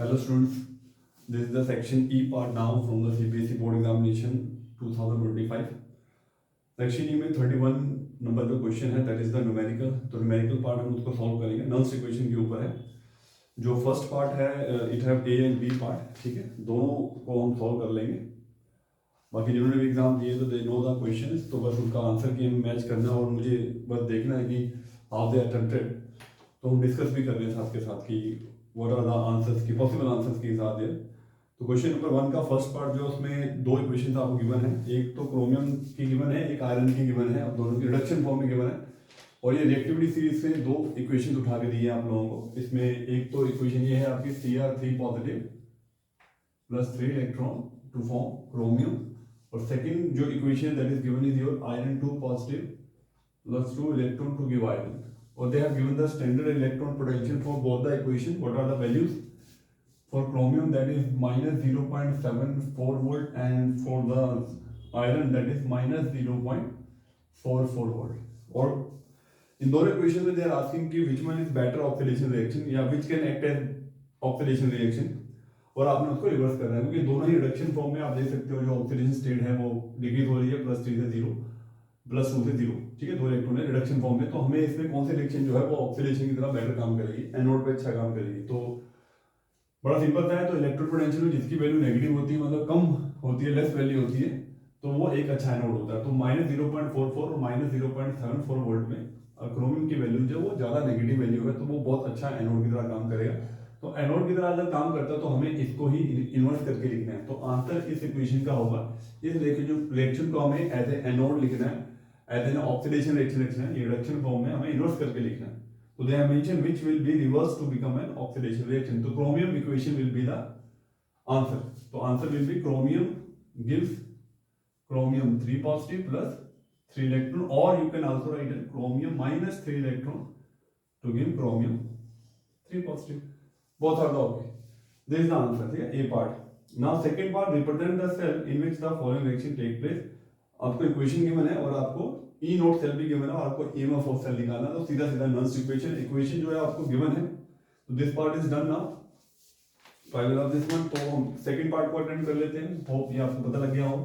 Hello students, this is the section E part now from the CBSE board examination 2025. Section E में 31 number का question है, that is the numerical. तो numerical part हम उसको solve करेंगे. Nulls equation के ऊपर है. जो फर्स्ट पार्ट है it have A and B part. ठीक है, दोनों को हम सॉल्व कर लेंगे. बाकी जिन्होंने भी एग्जाम दिए तो दे नो द क्वेश्चन, तो बस उनका आंसर की हमें मैच करना है और मुझे बस देखना है कि हाउ दे अटेम्प्टेड. तो हम डिस्कस भी कर रहे हैं साथ के साथ कि व्हाट आर द आंसर्स की पॉसिबल आंसर्स के साथ है. तो क्वेश्चन नंबर 1 का फर्स्ट पार्ट जो उसमें दो इक्वेशन आपको गिवन है. एक तो क्रोमियम की गिवन है, एक आयरन की गिवन है. अब दोनों की रिडक्शन फॉर्म में गिवन है और ये रिएक्टिविटी सीरीज से दो इक्वेशन उठा के दिए आप लोगों को. इसमें एक तो इक्वेशन ये है आपकी Cr3 positive plus 3 electron to form chromium, और सेकंड जो equation that is given is your iron 2 positive plus 2 electron to give iron. और they have given the standard electron potential for both the equation. What are the values? For chromium that is minus 0.74 volt, and for the iron that is minus 0.44 volt. और इन दोनों equation में they are asking कि which one is better oxidation reaction या which can act as oxidation reaction, और आपने उसको reverse करना है क्योंकि दोनों ही रिडक्शन फॉर्म में आप देख सकते हो. जो ऑक्सीडेशन स्टेट है वो डिक्रीज हो रही है +3 से 0 +2 से 0. ठीक है, दो इलेक्ट्रॉन है रिडक्शन फॉर्म में. तो हमें इसमें कौन सी रिएक्शन जो है वो ऑक्सीडेशन की तरह बेटर काम करेगी, एनोड पे अच्छा काम करेगी. तो बड़ा सिंपल सा है. तो इलेक्ट्रोड पोटेंशियल में जिसकी वैल्यू नेगेटिव होती है, मतलब कम होती है, लेस वैल्यू होती है, तो वो एक अच्छा एनोड होता है. तो -0.44 और -0.74 वोल्ट में क्रोमियम की वैल्यू जो वो ज्यादा नेगेटिव वैल्यू है, तो वो बहुत अच्छा एनोड की तरह काम करेगा. तो एनोड की तरह अगर काम करता है तो हमें इसको ही इन्वर्स करके लिखना है. तो आंसर इस इक्वेशन का होगा. इस रिएक्शन को हमें एज ए एनोड लिखना है, एज एन ऑक्सीडेशन रिएक्शन लिखना है. रिडक्शन फॉर्म में हमें इन्वर्स करके लिखना है. So they have mentioned which will be reversed to become an oxidation reaction. So chromium equation will be the answer. So answer will be chromium gives chromium 3 positive plus 3 electron, or you can also write it chromium minus 3 electron to give chromium 3 positive. Both are the okay. This is the answer. ठीक है, A part. Now second part, represent the cell in which the following reaction take place. आपको equation given है और आपको ई naught cell भी given है और आपको एमएफ ऑफ सेल निकालना है. तो सीधा सीधा नल्स इक्वेशन जो है आपको गिवन है. तो this part is done now. तो I will have this one. तो हम सेकंड पार्ट को अटेंड कर लेते हैं. होप ये आपको पता लग गया हो.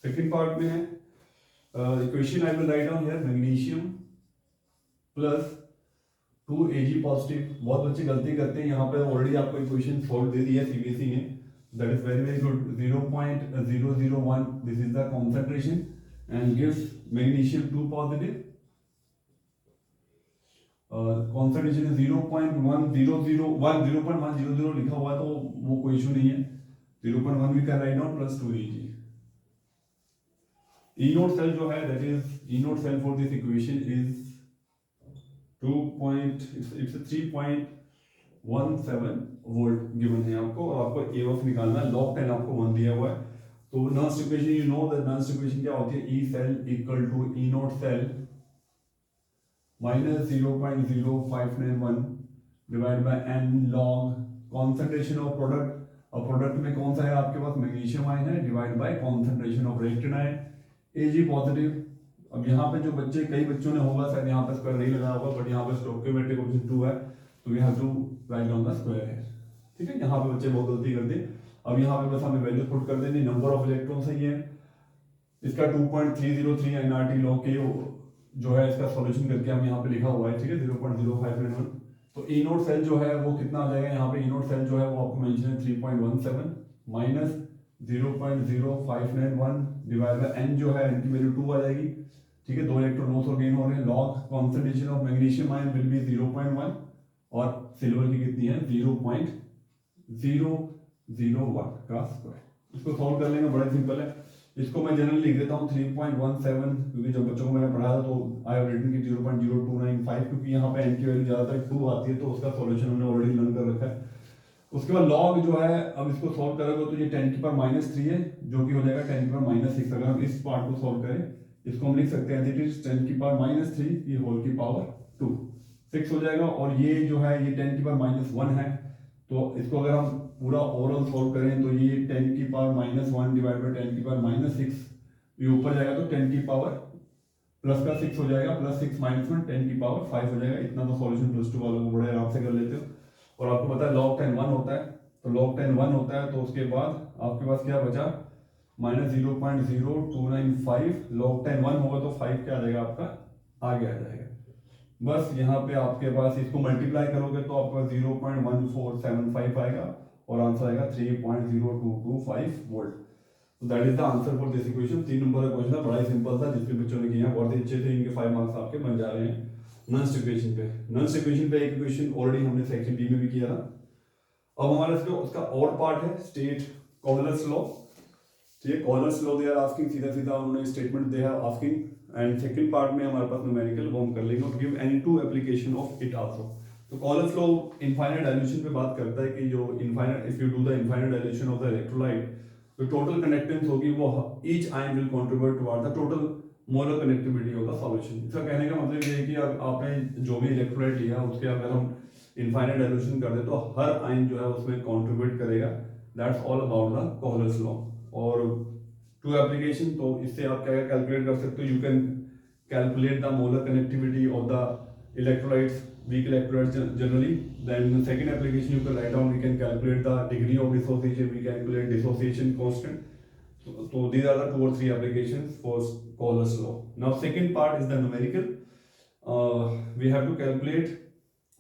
सेकंड पार्ट में है equation I will write down here magnesium plus 2 Ag positive. बहुत बच्चे गलती करते हैं, यहाँ पे ऑलरेडी आपको इक्वेशन सॉल्व दे दी है सीबीएसई ने. That is very very good. 0.001 this is the concentration and gives magnesium 2 positive. Concentration is 0.1001 लिखा हुआ है तो वो कोई इशू नहीं है. 0.1 we can write down plus 2 Ag. E naught cell जो है that is E naught cell for this equation is 3.17 volt given है आपको, और आपको एफ निकालना है. लॉग 10 आपको 1 दिया हुआ है. तो Nernst equation you know that Nernst equation क्या होती है? E cell equal to E naught cell minus 0.0591 divide by n log concentration of product. और प्रोडक्ट में कौन सा है आपके पास? मैग्नीशियम आयन है, divide by concentration of reactant ion Ag positive. अब यहाँ पे जो बच्चे, कई बच्चों ने होगा शायद यहाँ पे स्क्वायर नहीं लगाया होगा, बट यहाँ पे स्टोइकोमेट्रिक ऑप्शन 2 है, तो we have to write down the square है. ठीक है, यहाँ पे बच्चे बहुत गलती करते हैं. अब यहाँ पे बस हमें वैल्यू पुट कर देनी. नंबर ऑफ इलेक्ट्रॉन सही है, इसका 2.303 nRT लॉग के जो है इसका सॉल्यूशन करके हम यहाँ पे लिखा हुआ है. ठीक है, 0.0591. तो ई नोट सेल जो है वो कितना आ जाएगा? यहाँ पे ई नोट सेल जो है वो आपको मेंशन है 3.17 माइनस 0.0591 डिवाइड बाय एन जो है एन की वैल्यू 2 आ जाएगी. ठीक है, 2 इलेक्ट्रॉन लॉस और गेन हो रहे हैं. Log concentration of magnesium ion will be 0.1 और सिल्वर की कितनी है? 0.001 का स्क्वायर. इसको सॉल्व कर लेंगे, बड़ा सिंपल है. इसको मैं जनरली लिख देता हूँ 3.17, क्योंकि जब बच्चों को मैंने पढ़ाया तो आई हैव रिटन की 0.0295, क्योंकि यहाँ पे एन की वैल्यू ज्यादातर 2 आती है, तो उसका सॉल्यूशन हमने ऑलरेडी लर्न कर रखा है. उसके बाद लॉग जो है, अब इसको सॉल्व करोगे तो ये 10 की पावर -3 है, जो कि हो जाएगा 10 की पावर -6. अगर हम इस पार्ट को सॉल्व करें, इसको हम लिख सकते हैं इट इज 10 की पावर -3 ये होल की पावर 2, 6 हो जाएगा. और ये जो है ये 10 की पावर -1 है, तो इसको अगर हम पूरा ओवरऑल सॉल्व करें तो ये 10 की पावर -1 डिवाइड बाय 10 की पावर -6 ये ऊपर जाएगा तो 10 की पावर प्लस का 6 हो जाएगा, प्लस 6 माइनस 1 10 की पावर 5 हो जाएगा। इतना तो सॉल्यूशन प्लस 2 वालों को बड़े आराम से कर लेते हो। और आपको पता है log 10 1 होता है, तो log 10 1 होता है, तो उसके बाद आपके पास क्या बचा -0.0295, log 10 1 होगा तो 5 क्या आ जाएगा आपका आगे आ जाएगा। बस यहाँ पे आपके पास इसको मल्टीप्लाई करोगे तो आपका 0.1475 आएगा और आंसर आएगा 3.0225 वोल्ट। तो that is the answer for this equation. 3 number का क्वेश्चन था, बड़ा ही सिंपल था, जिसके बच्चों ने किया बहुत ही अच्छे थे, इनके 5 मार्क्स आपके बन जा रहे हैं। नॉन इक्वेशन पे एक इक्वेशन ऑलरेडी हमने सेक्शन बी में भी किया था। अब हमारा उसका और पार्ट है स्टेट कॉलर्स लॉ। ठीक है, Kohlrausch's law they are asking, सीधा सीधा उन्होंने statement they are asking, and second part में हमारे पास न्यूमेरिकल वो हम कर लेंगे और give any two application of it also. तो कॉलर्स लॉ इनफाइनाइट डाइल्यूशन पे बात करता है कि जो infinite, if you do the infinite dilution of the electrolyte, तो टोटल कंडक्टेंस होगी वो each ion will contribute toward the total molar connectivity of the solution. इसका कहने का मतलब ये है कि आपने जो भी इलेक्ट्रोलाइट लिया उसके अगर हम इनफाइनाइट डाइल्यूशन कर दे तो हर आयन जो है उसमें कंट्रीब्यूट करेगा। That's all about the Kohlrausch's law. और टू एप्लीकेशन, तो इससे आप क्या कैलकुलेट कर सकते हो, you can calculate the molar connectivity of the electrolytes, weak electrolytes generally. Then the second application you can write down, we can calculate the degree of dissociation, we calculate dissociation constant. So these are the 2 or 3 applications for Cauchy's law. Now second part is the numerical. We have to calculate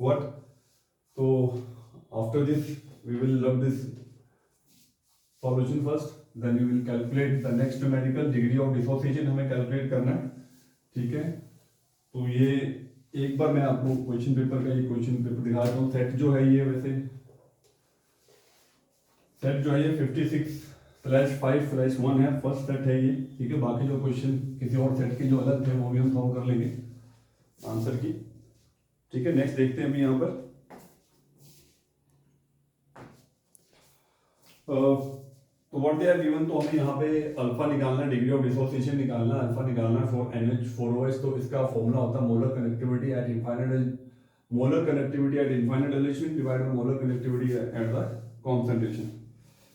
what? So after this we will love this solution first, then we will calculate the next numerical, degree of dissociation हमें calculate करना है। ठीक है, तो ये एक बार मैं आपको क्वेश्चन पेपर का ये क्वेश्चन पेपर दिखाता हूँ। सेट जो है ये वैसे सेट जो है ये 56/5/1 है, फर्स्ट सेट है ये। ठीक है, बाकी जो क्वेश्चन किसी और सेट के जो अलग थे वो भी हम सॉल्व कर लेंगे आंसर की। ठीक है, नेक्स्ट देखते हैं अभी यहाँ पर। तो व्हाट दे आर गिवन, तो हमें यहाँ पे अल्फा निकालना है, डिग्री ऑफ डिसोसिएशन निकालना है, अल्फा निकालना है फॉर NH4OH। तो इसका फॉर्मूला होता है molar connectivity eight infinite dilution divide by molar connectivity at the concentration.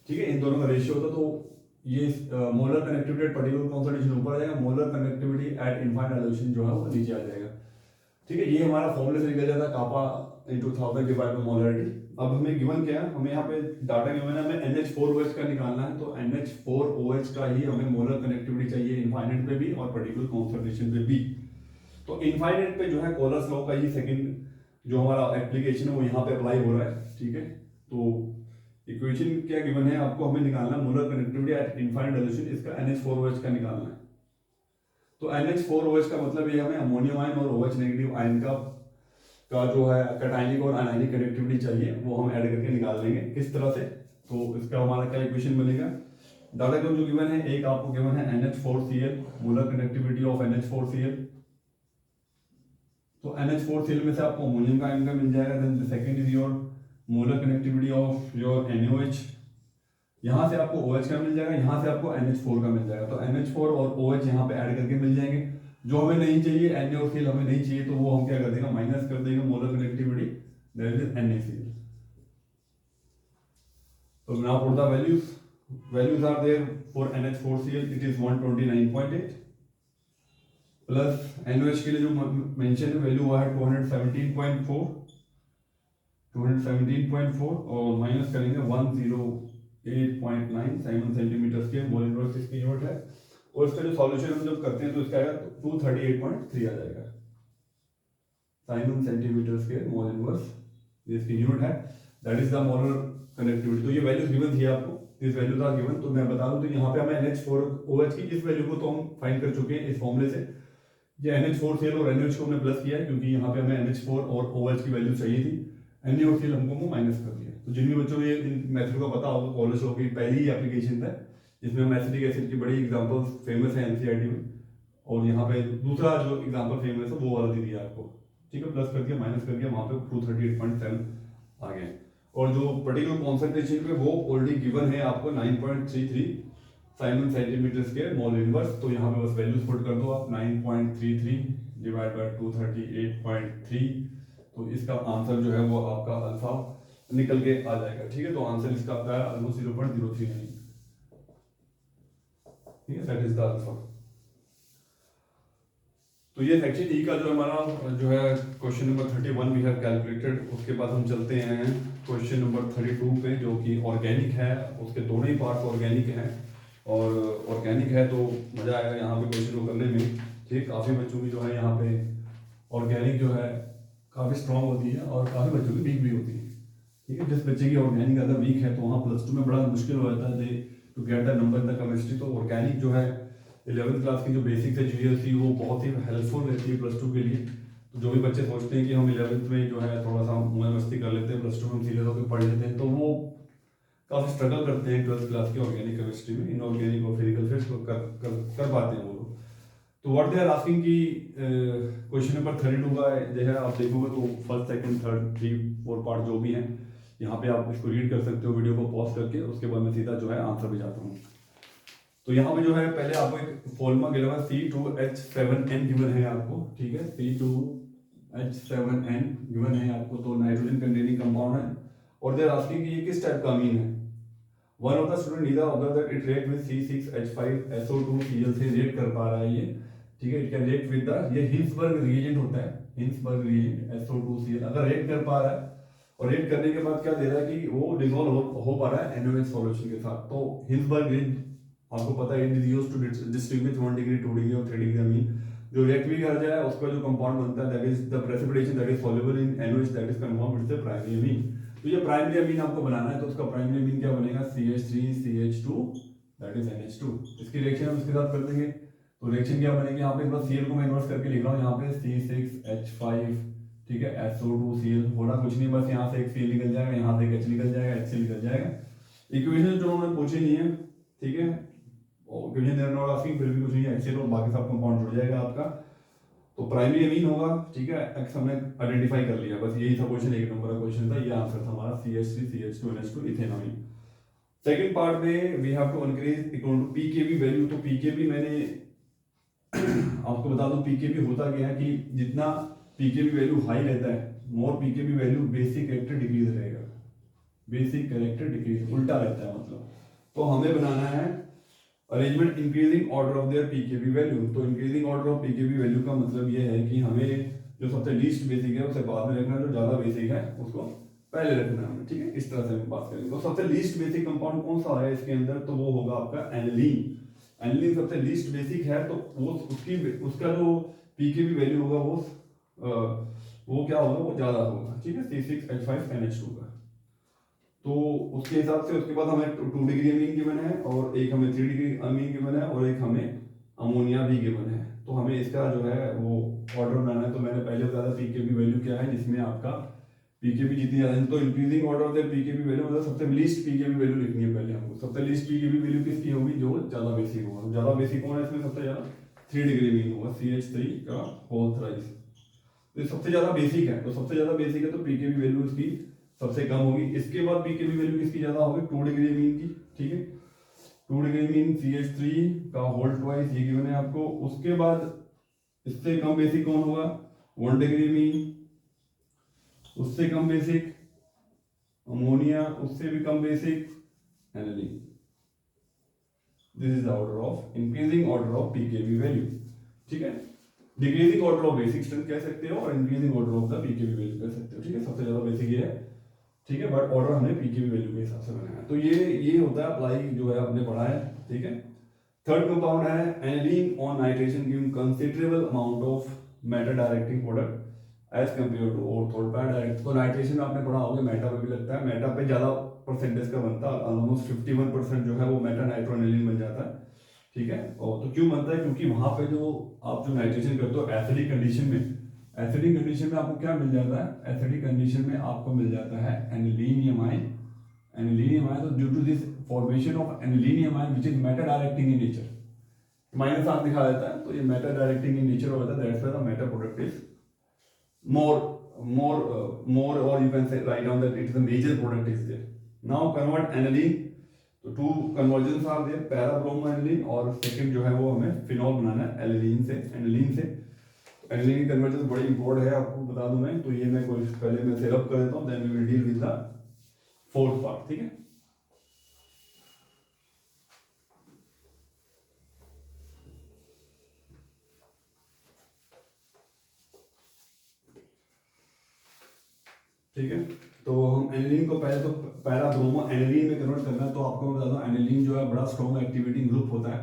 ठीक है, इन दोनों का रेशियो होता है। तो ये molar connectivity at particular concentration ऊपर आ जाएगा, molar connectivity eight infinite dilution जो है वो नीचे आ जाएगा। ठीक है, ये हमारा फॉर्मूले से निकल जाता है कापा इनटू 1000 डिवाइड बाय मोलरिटी। अब हमें गिवन क्या है, हमें यहाँ पे डाटा गिवन है, हमें NH4OH का निकालना है। तो NH4OH का ही हमें मोलर कनेक्टिविटी चाहिए इनफाइनाइट पे भी और पर्टिकुलर कॉन्सेंट्रेशन पे भी। तो इनफाइनाइट पे जो है कॉलर्स लॉ का ही सेकंड जो हमारा एप्लीकेशन है वो यहाँ पे अप्लाई हो रहा है। ठीक है, तो इक्वेशन क्या गिवन है आपको, हमें निकालना molar connectivity eight infinite dilution, इसका NH4OH का निकालना है। तो NH4OH का मतलब ये हमें अमोनियम आयन और OH नेगेटिव आयन का जो है कैटायनिक और आयनिक कनेक्टिविटी चाहिए, वो हम ऐड करके निकाल लेंगे। किस तरह से, तो इसका हमारा क्या इक्वेशन बनेगा, डाटा जो गिवन है, एक आपको गिवन है NH4Cl, molar connectivity of NH4Cl। तो NH4Cl में से आपको अमोनियम का आयन का मिल जाएगा। Then the second is your molar connectivity of your NaOH। यहाँ से आपको OH का मिल जाएगा, यहाँ से आपको NH4 का मिल जाएगा। तो NH4 और OH यहाँ पे ऐड करके मिल जाएंगे। जो हमें नहीं चाहिए Na और Cl हमें नहीं चाहिए, तो वो हम क्या कर देंगे, माइनस कर देंगे molar connectivity, that is NaCl। तो now put the values are there for NH4Cl, it is 129.8 plus NaOH के लिए जो मेंशन है वैल्यू हुआ है 217.4 और माइनस करेंगे 108.9 Simon centimetre square mole inverse इसकी यूनिट है। और इसका जो सॉल्यूशन हम जब करते हैं तो इसका आएगा 238.3 आ जाएगा Simon centimetre square mole inverse, इसकी यूनिट है, that is the molar connectivity. तो ये वैल्यूज गिवन थी आपको, दिस वैल्यूज आर गिवन। तो मैं बता दूं, तो यहाँ पे हमें NH4OH की इस वैल्यू को तो हम फाइंड कर चुके हैं इस फॉर्मूले से। ये NH4Cl और NaOH को हमने प्लस किया है क्योंकि यहाँ पे हमें NH4 और OH की वैल्यू चाहिए थी, Na और Cl हमको माइनस कर दिया। तो जिन भी बच्चों को ये मेथड को पता होगा, कॉलेज लॉ की पहली ही एप्लीकेशन था जिसमें हम एसिटिक एसिड की बड़ी एग्जांपल्स फेमस है NCERT में, और यहाँ पे दूसरा जो एग्जांपल फेमस है वो वाला दे दिया आपको। ठीक है, प्लस करके माइनस करके वहाँ पे 238.7 आ गए। और जो पर्टिकुलर कॉन्सेंट्रेशन पे वो ऑलरेडी गिवन है आपको 9.33 Simon centimetre square mole inverse. तो यहाँ पे बस वैल्यूज पुट कर दो आप, 9.33 डिवाइड बाय 238.3। तो इसका आंसर जो है वो आपका अल्फा निकल के आ जाएगा। ठीक है, तो आंसर इसका आता है ऑलमोस्ट 0.039। ठीक है, दैट इज द अल्फा। तो ये सेक्शन ई का जो हमारा जो है question number 31 we have calculated. उसके बाद हम चलते हैं क्वेश्चन नंबर 32 पे, जो कि ऑर्गेनिक है। उसके दोनों ही पार्ट ऑर्गेनिक हैं और ऑर्गेनिक है तो मज़ा आएगा यहाँ पे क्वेश्चन को करने में। ठीक, काफ़ी बच्चों की जो है यहाँ पे ऑर्गेनिक जो है काफ़ी स्ट्रांग होती है और काफ़ी बच्चों की वीक भी होती है। ठीक है, जिस बच्चे की ऑर्गेनिक ज़्यादा वीक है तो वहाँ +2 में बड़ा मुश्किल हो जाता है to get the number in the chemistry. तो ऑर्गेनिक जो है 11th क्लास की जो बेसिक्स है GSC वो बहुत ही हेल्पफुल रहती है +2 के लिए। तो जो भी बच्चे सोचते हैं कि हम 11th में जो है थोड़ा सा मौज मस्ती कर लेते हैं, +2 में हम सीरियस होकर पढ़ लेते हैं, तो वो काफ़ी स्ट्रगल करते हैं 12th क्लास की ऑर्गेनिक केमिस्ट्री में। इनऑर्गेनिक और फिजिकल फिर कर पाते हैं वो लोग। तो व्हाट दे आर आस्किंग की क्वेश्चन नंबर 32 का जो है आप देखोगे तो फर्स्ट सेकंड थर्ड 3 4 पार्ट जो भी हैं यहाँ पे आप इसको रीड कर सकते हो वीडियो को पॉज करके। उसके बाद मैं सीधा जो है आंसर भी जाता हूँ। तो यहाँ पे जो है पहले आपको एक फॉर्मूला गिवन है, C2H7N गिवन है आपको। ठीक है, C2H7N गिवन है आपको। तो नाइट्रोजन कंटेनिंग कंपाउंड है और दे आर आस्किंग कि ये किस टाइप का अमीन है। One of the student नीदा observe that it react with C6H5SO2Cl से रिएक्ट कर पा रहा है ये। ठीक है, it can react with the, ये हिंसबर्ग रिएजेंट होता है, हिंसबर्ग रिएजेंट SO2Cl। अगर रिएक्ट कर पा रहा है और रिएक्ट करने के बाद क्या दे रहा है कि वो डिसॉल्व हो पा रहा है NaOH सॉल्यूशन के साथ। तो हिंसबर्ग रिएजेंट आपको पता है, it is used to distinguish 1 degree 2 degree और 3 डिग्री अमीन। जो रिएक्ट भी कर जाए उसका जो कंपाउंड बनता है that is the precipitation that is soluble in NaOH that is confirmed with the primary amine. तो ये प्राइमरी अमीन आपको बनाना है, तो उसका प्राइमरी अमीन क्या बनेगा, CH3CH2 दैट इज NH2। इसकी रिएक्शन हम इसके साथ कर देंगे। तो रिएक्शन क्या बनेगी, यहाँ पे बस Cl को मैं इन्वर्स करके लिख रहा हूँ, यहाँ पे C6H5, ठीक है, SO2Cl होना कुछ नहीं, बस यहाँ से एक Cl निकल जाएगा, यहाँ से एक H निकल जाएगा, HCl निकल जाएगा। इक्वेशन जो उन्होंने पूछी नहीं है, ठीक है, और इक्वेशन देयर नॉट आस्किंग, फिर भी कुछ नहीं है, HCl और बाकी सब कंपाउंड जुड़ जाएगा आपका। तो प्राइमरी अमीन होगा, ठीक है, एक्स हमने आइडेंटिफाई कर लिया, बस यही था क्वेश्चन, 1 नंबर का क्वेश्चन था, ये आंसर था हमारा CH3CH2NH2 ethane amine. Second part में we have to increase equal to pKb value. तो पीकेबी मैंने आपको बता दूं पीकेबी होता क्या है कि जितना पीकेबी वैल्यू हाई रहता है, more pKb value basic character decrease रहेगा, बेसिक कैरेक्टर डिक्रीज उल्टा रहता है मतलब। तो हमें बनाना है arrangement increasing order of their pKb value. तो increasing order of pKb value का मतलब ये है कि हमें जो सबसे लीस्ट बेसिक है उसे बाद में रखना, जो ज्यादा बेसिक है उसको पहले रखना है। ठीक है, इस तरह से हम बात करेंगे। तो सबसे लीस्ट बेसिक कंपाउंड कौन सा है इसके अंदर, तो वो होगा आपका एनिलीन। एनिलीन सबसे लीस्ट बेसिक है, तो वो उसका जो पीकेबी वैल्यू होगा वो क्या होगा, वो ज्यादा होगा। ठीक है, C6H5NH2 का। तो उसके हिसाब से उसके बाद हमें 2 डिग्री अमीन गिवन है और एक हमें 3 डिग्री अमीन गिवन है और एक हमें अमोनिया भी गिवन है। तो हमें इसका जो है वो ऑर्डर बनाना है। तो मैंने पहले बताया पीकेबी वैल्यू क्या है, जिसमें आपका पीकेबी जितनी ज्यादा है, तो increasing order of the pKb value मतलब सबसे लीस्ट पीकेबी वैल्यू लिखनी है पहले हमको। सबसे लीस्ट पीकेबी वैल्यू किसकी होगी, जो ज्यादा बेसिक होगा। ज्यादा बेसिक कौन है इसमें, सबसे ज्यादा 3 डिग्री अमीन होगा, CH3 का होल थ्राइस। तो सबसे ज्यादा बेसिक है, तो सबसे ज्यादा बेसिक है तो पीकेबी वैल्यू इसकी सबसे कम होगी। इसके बाद पीकेबी वैल्यू किसकी ज्यादा होगी, 2 डिग्री अमीन की। ठीक है, 2 डिग्री अमीन CH3 का होल ट्वाइस, ये गिवन है आपको। उसके बाद इससे कम बेसिक कौन होगा, 1 डिग्री अमीन। उससे कम बेसिक अमोनिया, उससे भी कम basic aniline. This is the order of increasing order of pKb value. ठीक है, decreasing order of basic strength कह सकते हो और increasing order of the pKb value कह सकते हो। ठीक है, सबसे ज्यादा बेसिक ये है। ठीक है, बट ऑर्डर हमने पीकेबी वैल्यू के हिसाब से बनाया है। तो ये होता है अप्लाई जो है आपने पढ़ा है। ठीक है, थर्ड कंपाउंड है aniline on nitration give considerable amount of meta directing product as compare to ortho direct. तो नाइट्रेशन में आपने पढ़ा होगा, मेटा पे भी लगता है, मेटा पे ज्यादा परसेंटेज का बनता है, ऑलमोस्ट 51% जो है वो मेटा नाइट्रोएनिलीन बन जाता है। ठीक है, और तो क्यों बनता है, क्योंकि वहां पे जो आप जो नाइट्रेशन करते हो एसिडिक कंडीशन में, एसिडिक कंडीशन में आपको क्या मिल जाता है, एसिडिक कंडीशन में आपको मिल जाता है एनिलीन अमाइन। एनिलीन अमाइन, तो due to this formation of aniline amine which is meta directing in nature, minus आप दिखा देता है, तो ये मेटा डायरेक्टिंग इन नेचर होता है, that's why the Meta product is more or you can say write down that it is a major product is there. Now convert aniline, तो 2 conversions are there, para bromoaniline और second जो है वो हमें phenol बनाना है aniline से। Aniline की conversion बड़ी इंपॉर्टेंट है, आपको बता दूं मैं। तो ये मैं कोई पहले मैं सेटअप कर देता हूं, then we will deal with the fourth part. ठीक है, ठीक है। तो हम एनिलीन को पहले तो पैरा ब्रोमो एनिलीन में कन्वर्ट करना है। तो आपको मैं बता दूं एनिलीन जो है बड़ा स्ट्रॉन्ग एक्टिविटी ग्रुप होता है।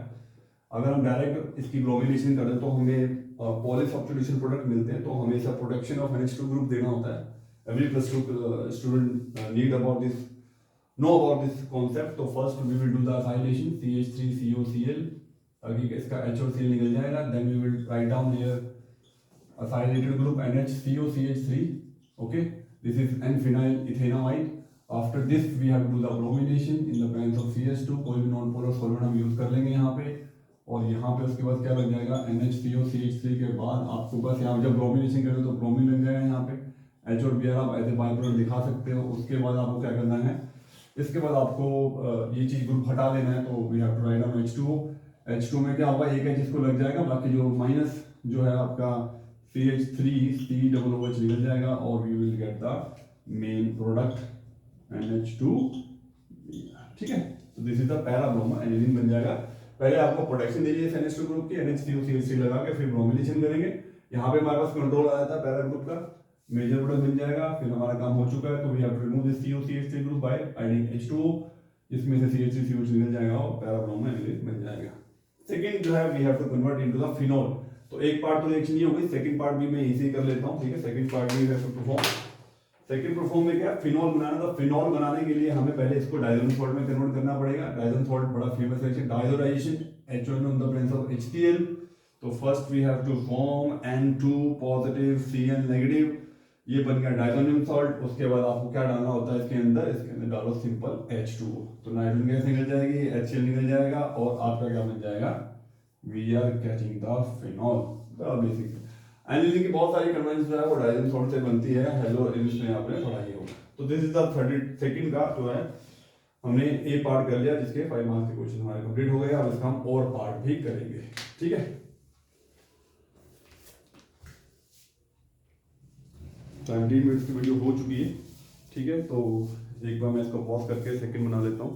अगर हम डायरेक्ट इसकी ब्रोमिनेशन करें तो हमें पॉलीसब्स्टिट्यूशन प्रोडक्ट मिलते हैं, तो हमेशा प्रोडक्शन ऑफ NH2 ग्रुप देना होता है। Every +2 student need about this know about this concept. तो first we will do the acylation CH3COCl, ताकि इसका H और Cl निकल जाएगा। Then we will write down here acylated group NHCOCH3, okay, this is N-phenyl ethanamide. After this we have to do the bromination in the presence of CH2, कोई भी non polar solvent हम use कर लेंगे यहाँ पे। और यहाँ पे उसके बाद क्या लग जाएगा NHCOCH3 के बाद आपको बस यहाँ जब ब्रोमिनेशन करें तो ब्रोमीन लग जाएगा यहाँ पे। H और Br आप ऐसे बाय प्रोडक्ट दिखा सकते हो। उसके बाद आपको क्या करना है, इसके बाद आपको ये चीज ग्रुप हटा देना है। तो we have to write down H2 में क्या होगा, एक H इसको लग जाएगा, बाकी जो माइनस जो है आपका CH3COOH निकल जाएगा और we will get the main product NH2। ठीक है, तो this is the para bromo aniline बन जाएगा। पहले आपको प्रोडक्शन दे दीजिए NH2 ग्रुप की, NHCOCH3 लगा के फिर ब्रोमिनेशन करेंगे। यहाँ पे हमारे पास कंट्रोल आ जाता है पैरा ग्रुप का, मेजर प्रोडक्ट मिल जाएगा। फिर हमारा काम हो चुका है। तो we have to remove this COCH3 group by adding H2, इसमें से CH3COH निकल जाएगा और पैरा ब्रोमो एनिलीन बन जाएगा। सेकंड जो है we have to convert into the phenol. तो एक पार्ट तो रिएक्शन ये हो गई, सेकंड पार्ट भी मैं इजी कर लेता हूँ। ठीक है, सेकंड पार्ट भी है परफॉर्म। सेकंड परफॉर्म में क्या फिनॉल बनाना था। फिनॉल बनाने के लिए हमें पहले इसको डाइजोन सॉल्ट में कन्वर्ट करना पड़ेगा। डाइजोन सॉल्ट बड़ा famous reaction, diazotization HO in the presence of HCl। तो first we have to form N2 positive Cl negative, ये बन गया डाइजोनियम सॉल्ट। उसके बाद आपको क्या डालना होता है इसके अंदर डालो सिंपल H2O। तो नाइट्रोजन गैस निकल जाएगी, HCl निकल जाएगा और आपका क्या बन जाएगा, we are getting the phenol. बड़ा बेसिक है। एनिलीन की बहुत सारी कन्वेंशन जो है वो डाइजोनियम सॉल्ट से बनती है। हेलो में आपने पढ़ाई होगा। तो this is the third second का जो है हमने ए पार्ट कर लिया, जिसके 5 मार्क्स के क्वेश्चन हमारे कंप्लीट हो गए। अब इसका हम और पार्ट भी करेंगे। ठीक है, 17 मिनट्स की वीडियो हो चुकी है। ठीक है, तो एक बार मैं इसको पॉज करके सेकंड बना लेता हूँ।